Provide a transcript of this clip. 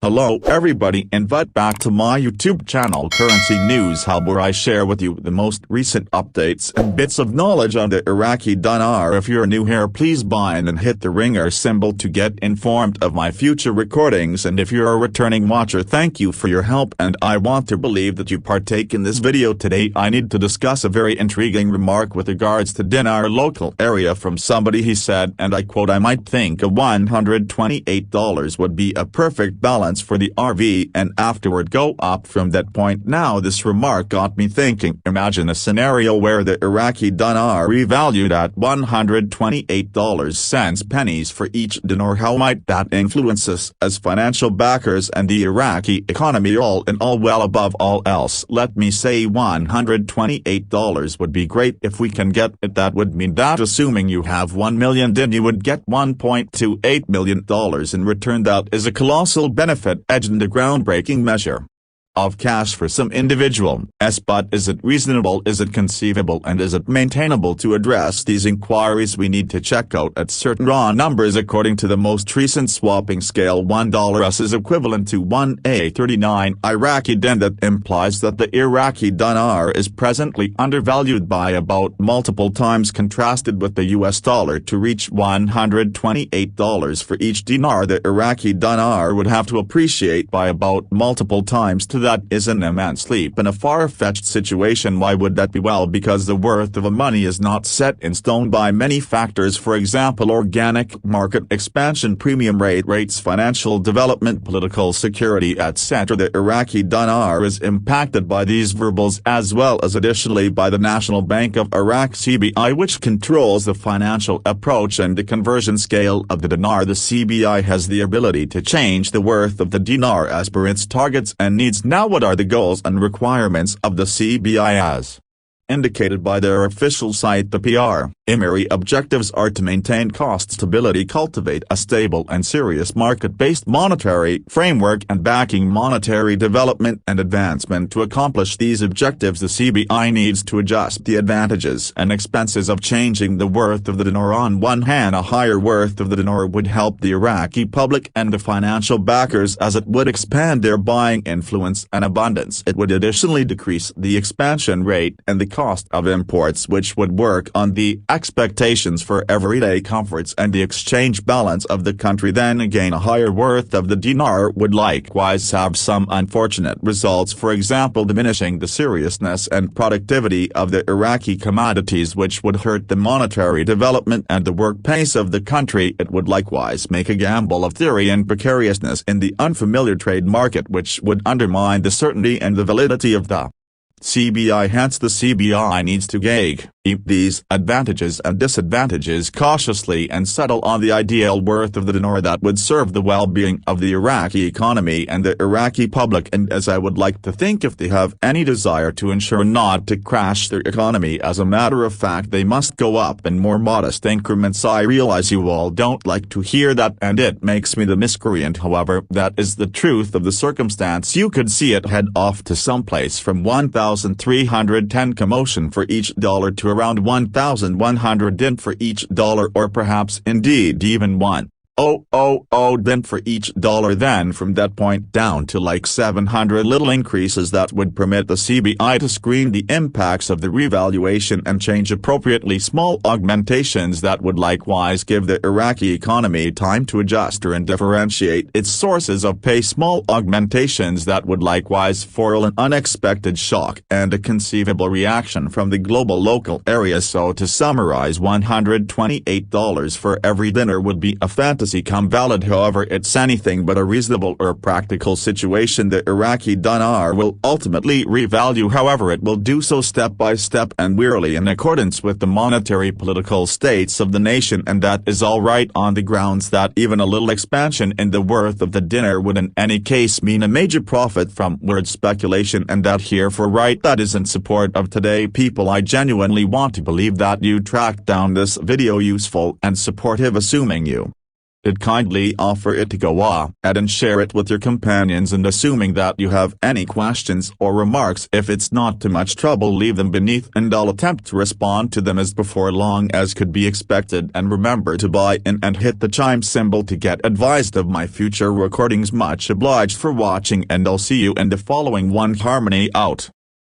Hello everybody, invite back to my YouTube channel Currency News Hub, where I share with you the most recent updates and bits of knowledge on the Iraqi dinar. If you're new here, please bind and hit the ringer symbol to get informed of my future recordings, and if you're a returning watcher, thank you for your help, and I want to believe that you partake in this video. Today I need to discuss a very intriguing remark with regards to dinar local area from somebody. He said, and I quote, "I might think a $128 would be a perfect balance for the RV and afterward go up from that point." Now this remark got me thinking. Imagine a scenario where the Iraqi dinar revalued at $128 pennies for each dinar. How might that influence us as financial backers and the Iraqi economy all in all? Well, above all else, let me say $128 would be great if we can get it. That would mean that assuming you have 1 million din, you would get $1.28 million in return. That is a colossal benefit, and a groundbreaking measure of cash for some individual. But is it reasonable, is it conceivable, and is it maintainable? To address these inquiries, we need to check out at certain raw numbers. According to the most recent swapping scale, $1 is equivalent to 1.39 Iraqi din. That implies that the Iraqi dinar is presently undervalued by about multiple times contrasted with the US dollar. To reach $128 for each dinar, the Iraqi dinar would have to appreciate by about multiple times. That is an immense leap and a far-fetched situation. Why would that be? Well, because the worth of a money is not set in stone by many factors. For example, organic market expansion, premium rates, financial development, political security, etc. The Iraqi dinar is impacted by these variables, as well as additionally by the National Bank of Iraq (CBI), which controls the financial approach and the conversion scale of the dinar. The CBI has the ability to change the worth of the dinar as per its targets and needs. Now, what are the goals and requirements of the CBI as indicated by their official site, the primary objectives are to maintain cost stability, cultivate a stable and serious market-based monetary framework, and backing monetary development and advancement. To accomplish these objectives, the CBI needs to adjust the advantages and expenses of changing the worth of the dinar. On one hand, a higher worth of the dinar would help the Iraqi public and the financial backers, as it would expand their buying influence and abundance. It would additionally decrease the expansion rate and the cost of imports, which would work on the expectations for everyday comforts and the exchange balance of the country. Then again, a higher worth of the dinar would likewise have some unfortunate results, for example diminishing the seriousness and productivity of the Iraqi commodities, which would hurt the monetary development and the work pace of the country. It would likewise make a gamble of theory and precariousness in the unfamiliar trade market, which would undermine the certainty and the validity of the CBI. Hence, the CBI needs to gauge these advantages and disadvantages cautiously and settle on the ideal worth of the dinar that would serve the well-being of the Iraqi economy and the Iraqi public. And as I would like to think, if they have any desire to ensure not to crash their economy, as a matter of fact they must go up in more modest increments. I realize you all don't like to hear that, and it makes me the miscreant. However, that is the truth of the circumstance. You could see it head off to someplace from 1,310 commotion for each dollar to around 1,100 din for each dollar, or perhaps indeed even 1,000 din for each dollar. Then from that point down to like 700 little increases that would permit the CBI to screen the impacts of the revaluation and change appropriately. Small augmentations that would likewise give the Iraqi economy time to adjust and differentiate its sources of pay. Small augmentations that would likewise foil an unexpected shock and a conceivable reaction from the global local area. So to summarize, $128 for every dinar would be a fantasy come valid. However, it's anything but a reasonable or practical situation. The Iraqi dinar will ultimately revalue, however it will do so step by step and wearily in accordance with the monetary political states of the nation, and that is all right on the grounds that even a little expansion in the worth of the dinar would in any case mean a major profit from word speculation, and that here for right that is in support of today people. I genuinely want to believe that you tracked down this video useful and supportive, assuming you I'd kindly offer it to go ahead and share it with your companions, and assuming that you have any questions or remarks, if it's not too much trouble, leave them beneath and I'll attempt to respond to them as before long as could be expected. And remember to buy in and hit the chime symbol to get advised of my future recordings. Much obliged for watching, and I'll see you in the following one. Harmony out.